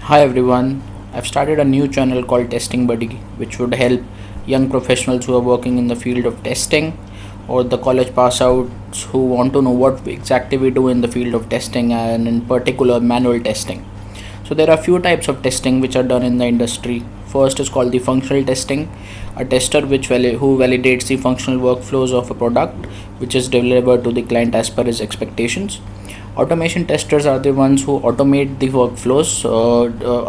Hi everyone, I've started a new channel called Testing Buddy, which would help young professionals who are working in the field of testing or the college pass outs who want to know what exactly we do in the field of testing and in particular manual testing. So there are few types of testing which are done in the industry. First is called the functional testing, a tester who validates the functional workflows of a product which is delivered to the client as per his expectations. Automation testers are the ones who automate the workflows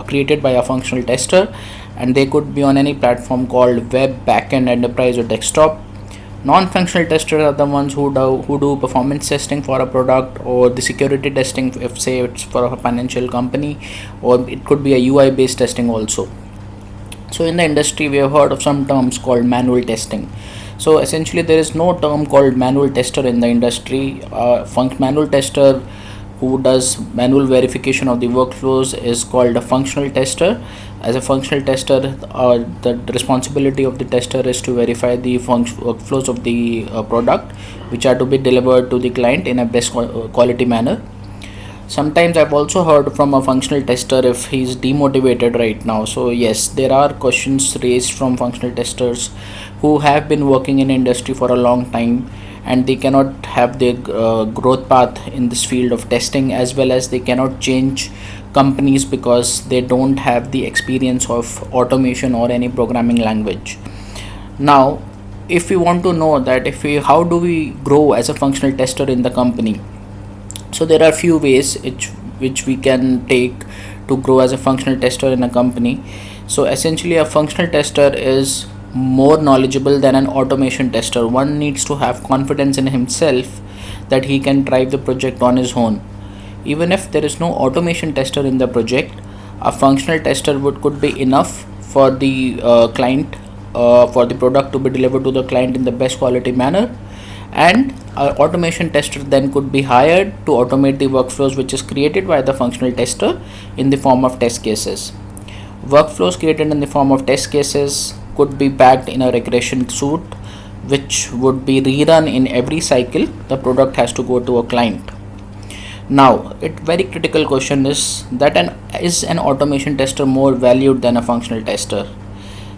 created by a functional tester, and they could be on any platform called web, backend, enterprise, or desktop. Non-functional testers are the ones who do performance testing for a product, or the security testing if say it's for a financial company, or it could be a UI based testing also. So in the industry we have heard of some terms called manual testing. So essentially there is no term called manual tester in the industry. Manual tester who does manual verification of the workflows is called a functional tester. As a functional tester, the responsibility of the tester is to verify the workflows of the product which are to be delivered to the client in a best quality manner. Sometimes I've also heard from a functional tester if he's demotivated right now. So yes, there are questions raised from functional testers who have been working in industry for a long time, and they cannot have their growth path in this field of testing, as well as they cannot change companies because they don't have the experience of automation or any programming language. Now, if we want to know that if we how do we grow as a functional tester in the company, so there are few ways which we can take to grow as a functional tester in a company. So essentially a functional tester is more knowledgeable than an automation tester. One needs to have confidence in himself that he can drive the project on his own. Even if there is no automation tester in the project, a functional tester could be enough for the client, for the product to be delivered to the client in the best quality manner, and automation tester then could be hired to automate the workflows which is created by the functional tester in the form of test cases. Workflows created in the form of test cases could be packed in a regression suite which would be rerun in every cycle the product has to go to a client. Now, a very critical question is that is an automation tester more valued than a functional tester?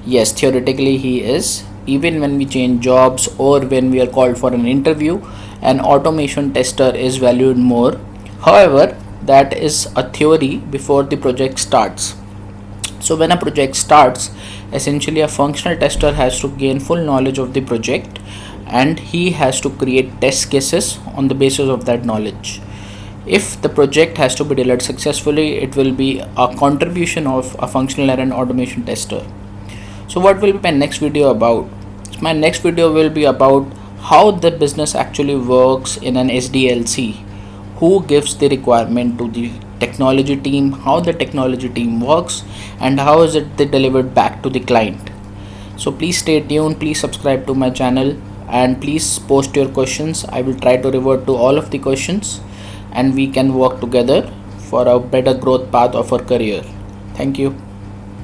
Yes, theoretically he is. Even when we change jobs or when we are called for an interview, an automation tester is valued more. However, that is a theory before the project starts. So when a project starts, essentially a functional tester has to gain full knowledge of the project, and he has to create test cases on the basis of that knowledge. If the project has to be delivered successfully, it will be a contribution of a functional and an automation tester. So what will be my next video about? My next video will be about how the business actually works in an SDLC, who gives the requirement to the technology team, how the technology team works, and how is it delivered back to the client. So please stay tuned, please subscribe to my channel, and please post your questions. I will try to revert to all of the questions, and we can work together for a better growth path of our career. Thank you.